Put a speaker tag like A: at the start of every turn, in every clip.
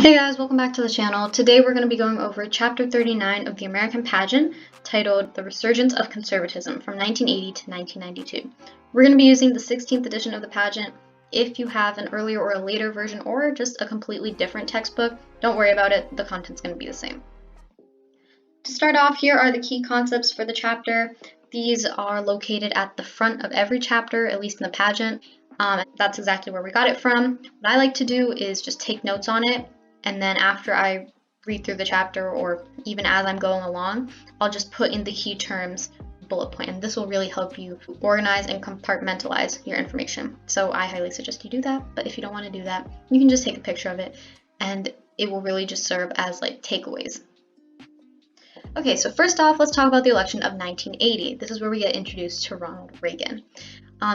A: Hey guys, welcome back to the channel. Today we're going to be going over Chapter 39 of the American Pageant, titled The Resurgence of Conservatism from 1980 to 1992. We're going to be using the 16th edition of the pageant. If you have an earlier or a later version or just a completely different textbook, don't worry about it, the content's going to be the same. To start off, here are the key concepts for the chapter. These are located at the front of every chapter, at least in the pageant. That's exactly where we got it from. What I like to do is just take notes on it, and then after I read through the chapter, or even as I'm going along, I'll just put in the key terms bullet point, and this will really help you organize and compartmentalize your information. So I highly suggest you do that, but if you don't want to do that, you can just take a picture of it, and it will really just serve as like takeaways. Okay, so first off, let's talk about the election of 1980. This is where we get introduced to Ronald Reagan.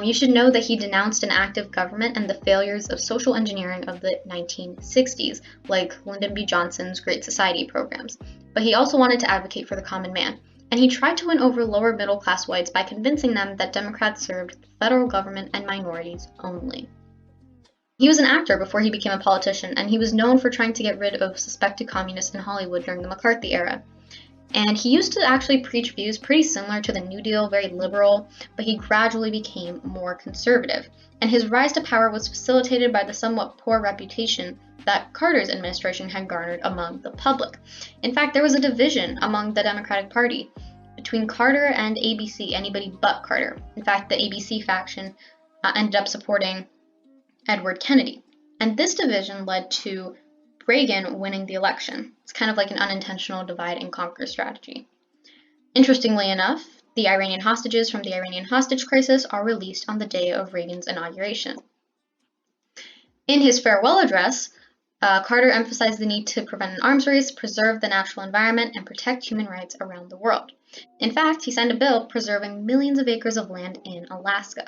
A: You should know that he denounced an active government and the failures of social engineering of the 1960s, like Lyndon B. Johnson's Great Society programs. But he also wanted to advocate for the common man, and he tried to win over lower middle-class whites by convincing them that Democrats served the federal government and minorities only. He was an actor before he became a politician, and he was known for trying to get rid of suspected communists in Hollywood during the McCarthy era. And he used to actually preach views pretty similar to the New Deal, very liberal, but he gradually became more conservative. And his rise to power was facilitated by the somewhat poor reputation that Carter's administration had garnered among the public. In fact, there was a division among the Democratic Party between Carter and ABC, anybody but Carter. In fact, the ABC faction ended up supporting Edward Kennedy. And this division led to Reagan winning the election. It's kind of like an unintentional divide and conquer strategy. Interestingly enough, the Iranian hostages from the Iranian hostage crisis are released on the day of Reagan's inauguration. In his farewell address, Carter emphasized the need to prevent an arms race, preserve the natural environment, and protect human rights around the world. In fact, he signed a bill preserving millions of acres of land in Alaska.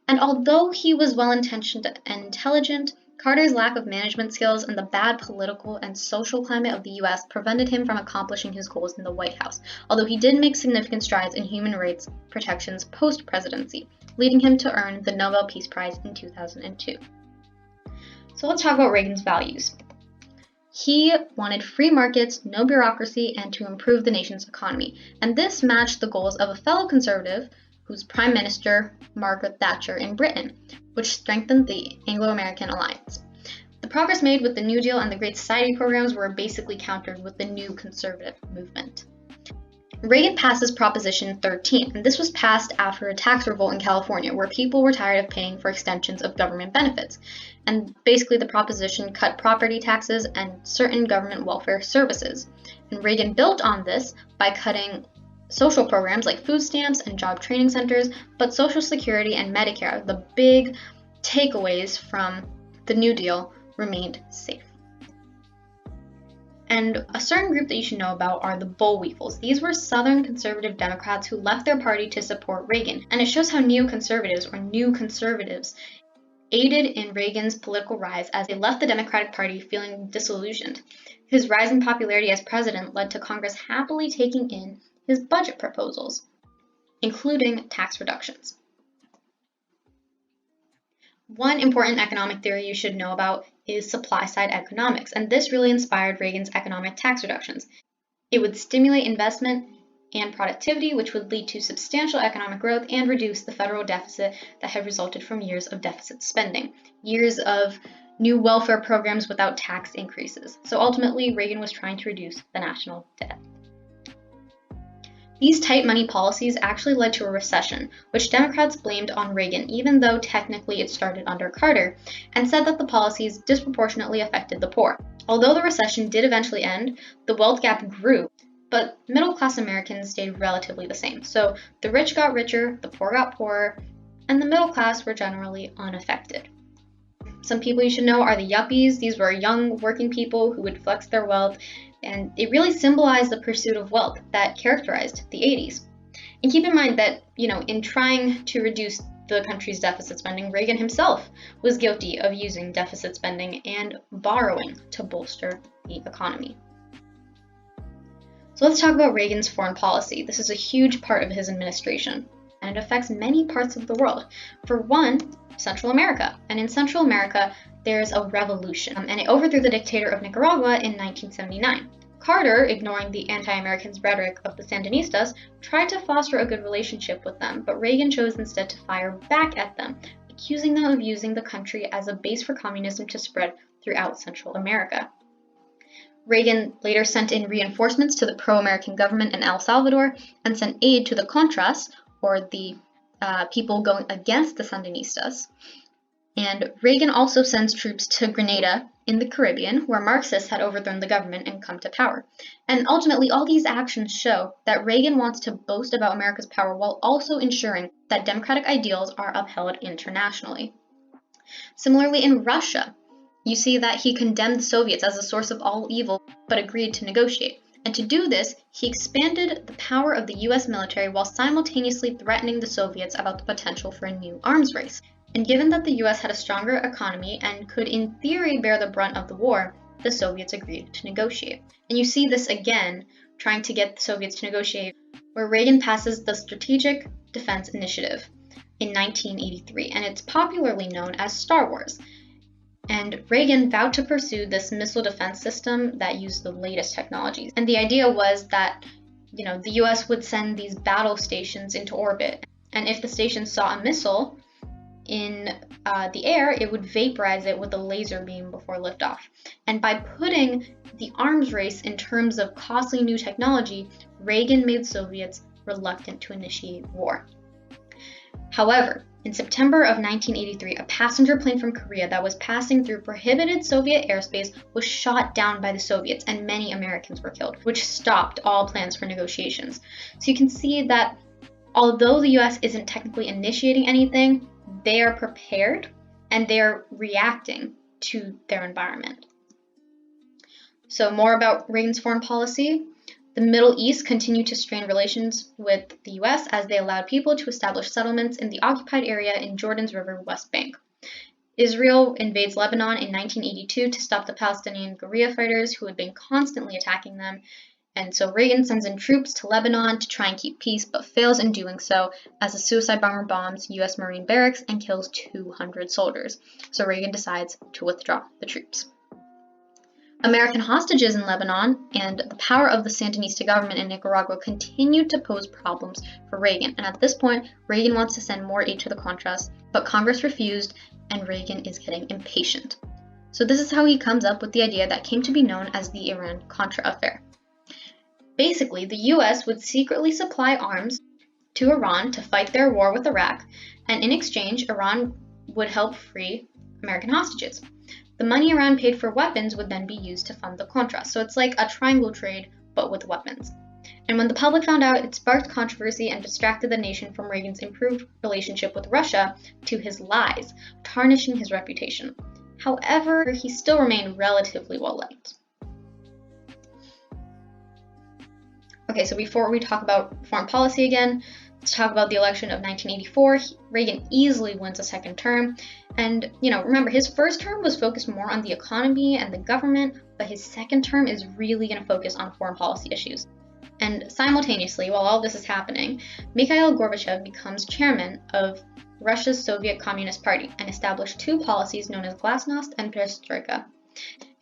A: And although he was well-intentioned and intelligent, Carter's lack of management skills and the bad political and social climate of the U.S. prevented him from accomplishing his goals in the White House, although he did make significant strides in human rights protections post-presidency, leading him to earn the Nobel Peace Prize in 2002. So let's talk about Reagan's values. He wanted free markets, no bureaucracy, and to improve the nation's economy, and this matched the goals of a fellow conservative who's Prime Minister Margaret Thatcher in Britain, which strengthened the Anglo-American alliance. The progress made with the New Deal and the Great Society programs were basically countered with the new conservative movement. Reagan passes Proposition 13, and this was passed after a tax revolt in California, where people were tired of paying for extensions of government benefits. And basically the proposition cut property taxes and certain government welfare services. And Reagan built on this by cutting social programs like food stamps and job training centers, but Social Security and Medicare, the big takeaways from the New Deal, remained safe. And a certain group that you should know about are the boll weevils. These were Southern conservative Democrats who left their party to support Reagan, and it shows how neoconservatives or new conservatives aided in Reagan's political rise as they left the Democratic Party feeling disillusioned. His rise in popularity as president led to Congress happily taking in his budget proposals, including tax reductions. One important economic theory you should know about is supply-side economics, and this really inspired Reagan's economic tax reductions. It would stimulate investment and productivity, which would lead to substantial economic growth and reduce the federal deficit that had resulted from years of deficit spending, years of new welfare programs without tax increases. So ultimately, Reagan was trying to reduce the national debt. These tight money policies actually led to a recession, which Democrats blamed on Reagan, even though technically it started under Carter, and said that the policies disproportionately affected the poor. Although the recession did eventually end, the wealth gap grew, but middle-class Americans stayed relatively the same. So the rich got richer, the poor got poorer, and the middle class were generally unaffected. Some people you should know are the yuppies. These were young working people who would flex their wealth, and it really symbolized the pursuit of wealth that characterized the 80s. And keep in mind that, in trying to reduce the country's deficit spending, Reagan himself was guilty of using deficit spending and borrowing to bolster the economy. So let's talk about Reagan's foreign policy. This is a huge part of his administration. and it affects many parts of the world. For one, Central America. And in Central America, there's a revolution, and it overthrew the dictator of Nicaragua in 1979. Carter, ignoring the anti-American rhetoric of the Sandinistas, tried to foster a good relationship with them, but Reagan chose instead to fire back at them, accusing them of using the country as a base for communism to spread throughout Central America. Reagan later sent in reinforcements to the pro-American government in El Salvador and sent aid to the Contras, or the people going against the Sandinistas. And Reagan also sends troops to Grenada in the Caribbean, where Marxists had overthrown the government and come to power. And ultimately, all these actions show that Reagan wants to boast about America's power while also ensuring that democratic ideals are upheld internationally. Similarly, in Russia, you see that he condemned the Soviets as a source of all evil, but agreed to negotiate. And to do this, he expanded the power of the US military while simultaneously threatening the Soviets about the potential for a new arms race. And given that the US had a stronger economy and could in theory bear the brunt of the war, the Soviets agreed to negotiate. And you see this again, trying to get the Soviets to negotiate, where Reagan passes the Strategic Defense Initiative in 1983, and it's popularly known as Star Wars. And Reagan vowed to pursue this missile defense system that used the latest technologies. And the idea was that, the US would send these battle stations into orbit. And if the station saw a missile in the air, it would vaporize it with a laser beam before liftoff. And by putting the arms race in terms of costly new technology, Reagan made Soviets reluctant to initiate war. However, in September of 1983, a passenger plane from Korea that was passing through prohibited Soviet airspace was shot down by the Soviets, and many Americans were killed, which stopped all plans for negotiations. So you can see that although the US isn't technically initiating anything, they are prepared and they're reacting to their environment. So more about Reagan's foreign policy. The Middle East continued to strain relations with the US as they allowed people to establish settlements in the occupied area in Jordan's River West Bank. Israel invades Lebanon in 1982 to stop the Palestinian guerrilla fighters who had been constantly attacking them. And so Reagan sends in troops to Lebanon to try and keep peace, but fails in doing so as a suicide bomber bombs US Marine barracks and kills 200 soldiers. So Reagan decides to withdraw the troops. American hostages in Lebanon and the power of the Sandinista government in Nicaragua continued to pose problems for Reagan. And at this point, Reagan wants to send more aid to the Contras, but Congress refused, and Reagan is getting impatient. So this is how he comes up with the idea that came to be known as the Iran-Contra affair. Basically, the US would secretly supply arms to Iran to fight their war with Iraq, and in exchange, Iran would help free American hostages. The money Iran paid for weapons would then be used to fund the Contras. So it's like a triangle trade, but with weapons. And when the public found out, it sparked controversy and distracted the nation from Reagan's improved relationship with Russia to his lies, tarnishing his reputation. However, he still remained relatively well-liked. Okay, so before we talk about foreign policy again, let's talk about the election of 1984. Reagan easily wins a second term. And, remember, his first term was focused more on the economy and the government, but his second term is really going to focus on foreign policy issues. And simultaneously, while all this is happening, Mikhail Gorbachev becomes chairman of Russia's Soviet Communist Party and established two policies known as Glasnost and Perestroika.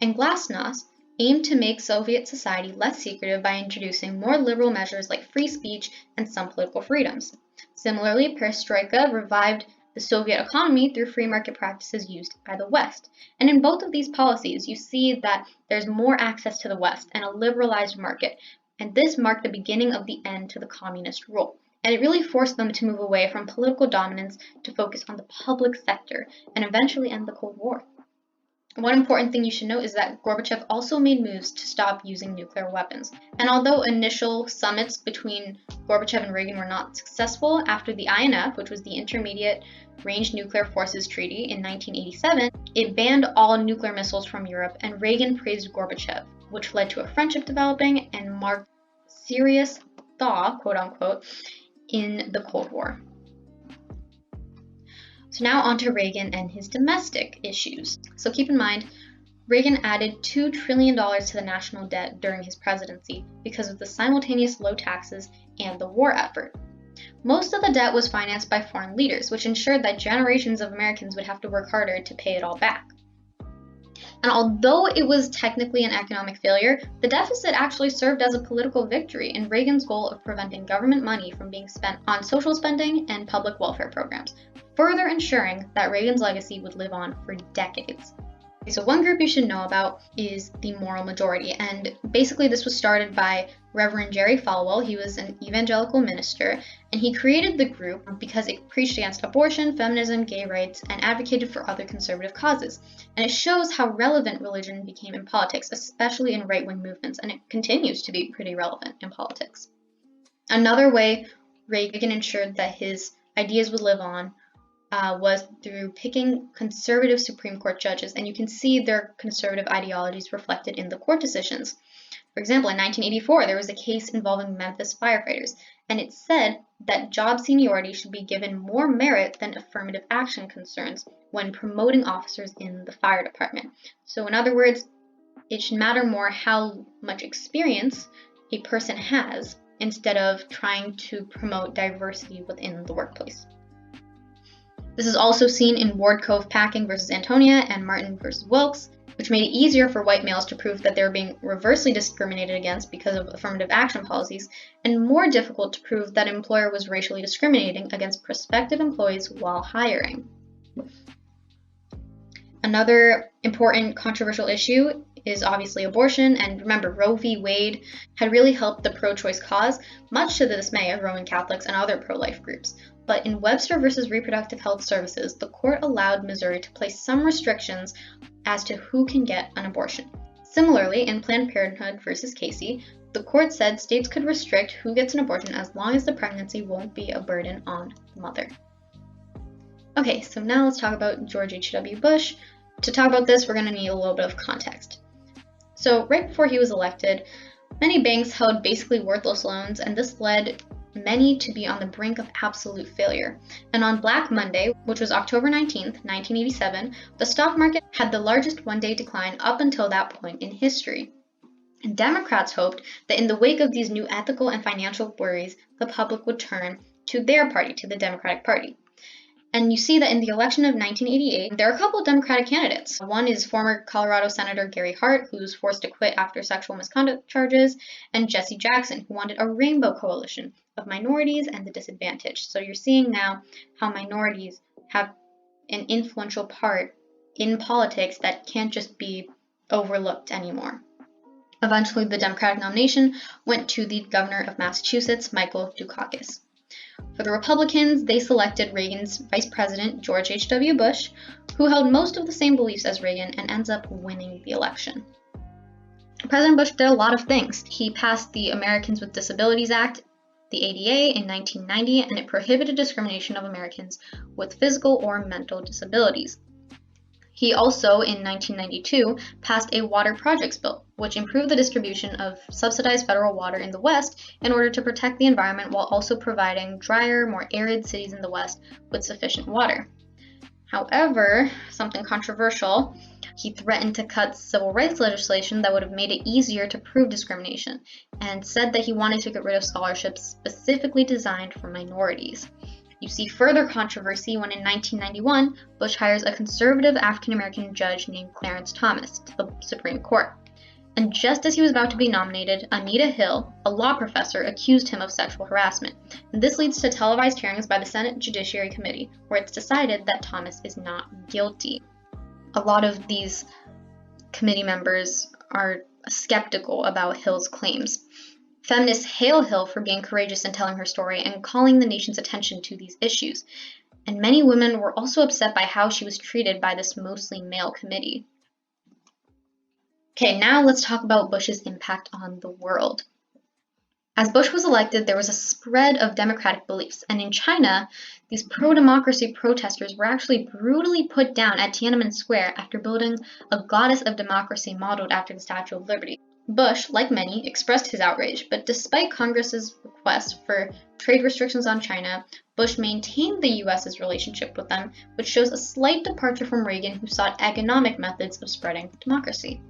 A: And Glasnost aimed to make Soviet society less secretive by introducing more liberal measures like free speech and some political freedoms. Similarly, Perestroika revived the Soviet economy through free market practices used by the West. And in both of these policies, you see that there's more access to the West and a liberalized market. And this marked the beginning of the end to the communist rule. And it really forced them to move away from political dominance to focus on the public sector and eventually end the Cold War. One important thing you should note is that Gorbachev also made moves to stop using nuclear weapons. And although initial summits between Gorbachev and Reagan were not successful, after the INF, which was the Intermediate Range Nuclear Forces Treaty in 1987, it banned all nuclear missiles from Europe, and Reagan praised Gorbachev, which led to a friendship developing and marked serious thaw, quote unquote, in the Cold War. So now on to Reagan and his domestic issues. So keep in mind, Reagan added $2 trillion to the national debt during his presidency because of the simultaneous low taxes and the war effort. Most of the debt was financed by foreign leaders, which ensured that generations of Americans would have to work harder to pay it all back. And although it was technically an economic failure, the deficit actually served as a political victory in Reagan's goal of preventing government money from being spent on social spending and public welfare programs, further ensuring that Reagan's legacy would live on for decades. So one group you should know about is the moral majority, and basically this was started by Reverend Jerry Falwell. He was an evangelical minister, and he created the group because it preached against abortion, feminism, gay rights, and advocated for other conservative causes. And it shows how relevant religion became in politics, especially in right-wing movements, and it continues to be pretty relevant in politics. Another way Reagan ensured that his ideas would live on was through picking conservative Supreme Court judges, and you can see their conservative ideologies reflected in the court decisions. For example, in 1984, there was a case involving Memphis firefighters, and it said that job seniority should be given more merit than affirmative action concerns when promoting officers in the fire department. So in other words, it should matter more how much experience a person has instead of trying to promote diversity within the workplace. This is also seen in Ward Cove Packing versus Antonia and Martin versus Wilkes, which made it easier for white males to prove that they were being reversely discriminated against because of affirmative action policies, and more difficult to prove that an employer was racially discriminating against prospective employees while hiring. Another important controversial issue is obviously abortion, and remember, Roe v. Wade had really helped the pro-choice cause, much to the dismay of Roman Catholics and other pro-life groups. But in Webster versus Reproductive Health Services, the court allowed Missouri to place some restrictions as to who can get an abortion. Similarly, in Planned Parenthood versus Casey, the court said states could restrict who gets an abortion as long as the pregnancy won't be a burden on the mother. Okay, so now let's talk about George H.W. Bush. To talk about this, we're going to need a little bit of context. So right before he was elected, many banks held basically worthless loans, and this led many to be on the brink of absolute failure. And on Black Monday, which was October 19th, 1987, the stock market had the largest one-day decline up until that point in history. And Democrats hoped that in the wake of these new ethical and financial worries, the public would turn to their party, to the Democratic Party. And you see that in the election of 1988, there are a couple of Democratic candidates. One is former Colorado Senator Gary Hart, who's forced to quit after sexual misconduct charges, and Jesse Jackson, who wanted a rainbow coalition of minorities and the disadvantaged. So you're seeing now how minorities have an influential part in politics that can't just be overlooked anymore. Eventually, the Democratic nomination went to the governor of Massachusetts, Michael Dukakis. For the Republicans, they selected Reagan's vice president, George H.W. Bush, who held most of the same beliefs as Reagan and ends up winning the election. President Bush did a lot of things. He passed the Americans with Disabilities Act, the ADA, in 1990, and it prohibited discrimination of Americans with physical or mental disabilities. He also, in 1992, passed a water projects bill, which improved the distribution of subsidized federal water in the West in order to protect the environment while also providing drier, more arid cities in the West with sufficient water. However, something controversial, he threatened to cut civil rights legislation that would have made it easier to prove discrimination, and said that he wanted to get rid of scholarships specifically designed for minorities. You see further controversy when in 1991, Bush hires a conservative African-American judge named Clarence Thomas to the Supreme Court. And just as he was about to be nominated, Anita Hill, a law professor, accused him of sexual harassment. And this leads to televised hearings by the Senate Judiciary Committee, where it's decided that Thomas is not guilty. A lot of these committee members are skeptical about Hill's claims. Feminists hail Hill for being courageous in telling her story and calling the nation's attention to these issues. And many women were also upset by how she was treated by this mostly male committee. Okay, now let's talk about Bush's impact on the world. As Bush was elected, there was a spread of democratic beliefs, and in China, these pro-democracy protesters were actually brutally put down at Tiananmen Square after building a goddess of democracy modeled after the Statue of Liberty. Bush, like many, expressed his outrage, but despite Congress's request for trade restrictions on China, Bush maintained the U.S.'s relationship with them, which shows a slight departure from Reagan, who sought economic methods of spreading democracy.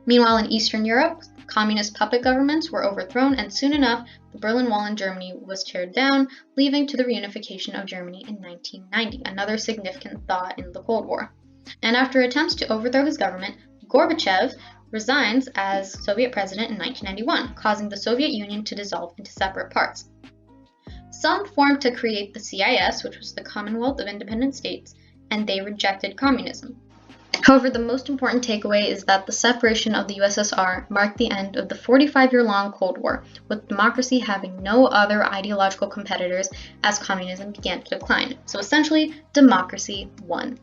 A: Meanwhile, in Eastern Europe, Communist puppet governments were overthrown, and soon enough, the Berlin Wall in Germany was teared down, leading to the reunification of Germany in 1990, another significant thaw in the Cold War. And after attempts to overthrow his government, Gorbachev resigns as Soviet president in 1991, causing the Soviet Union to dissolve into separate parts. Some formed to create the CIS, which was the Commonwealth of Independent States, and they rejected communism. However, the most important takeaway is that the separation of the USSR marked the end of the 45-year-long Cold War, with democracy having no other ideological competitors as communism began to decline. So essentially, democracy won.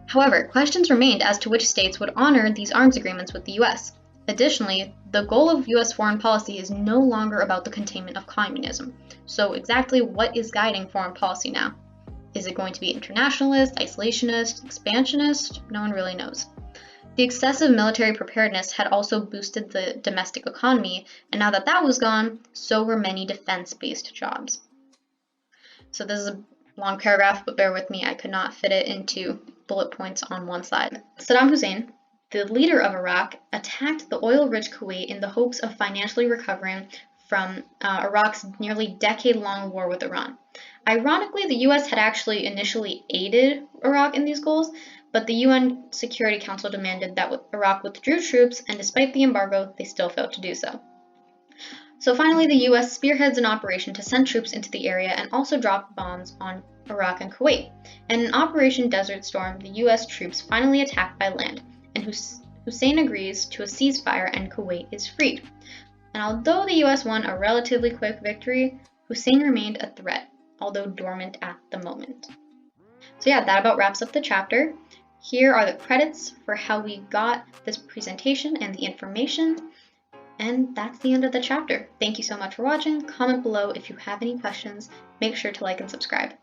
A: However, questions remained as to which states would honor these arms agreements with the US. Additionally, the goal of US foreign policy is no longer about the containment of communism. So exactly what is guiding foreign policy now? Is it going to be internationalist, isolationist, expansionist? No one really knows. The excessive military preparedness had also boosted the domestic economy, and now that that was gone, so were many defense-based jobs. So this is a long paragraph, but bear with me, I could not fit it into bullet points on one slide. Saddam Hussein, the leader of Iraq, attacked the oil-rich Kuwait in the hopes of financially recovering from Iraq's nearly decade-long war with Iran. Ironically, the US had actually initially aided Iraq in these goals, but the UN Security Council demanded that Iraq withdrew troops, and despite the embargo, they still failed to do so. So finally, the US spearheads an operation to send troops into the area and also drop bombs on Iraq and Kuwait. And in Operation Desert Storm, the US troops finally attack by land, and Hussein agrees to a ceasefire and Kuwait is freed. And although the US won a relatively quick victory, Hussein remained a threat, although dormant at the moment. So yeah, that about wraps up the chapter. Here are the credits for how we got this presentation and the information. And that's the end of the chapter. Thank you so much for watching. Comment below if you have any questions. Make sure to like and subscribe.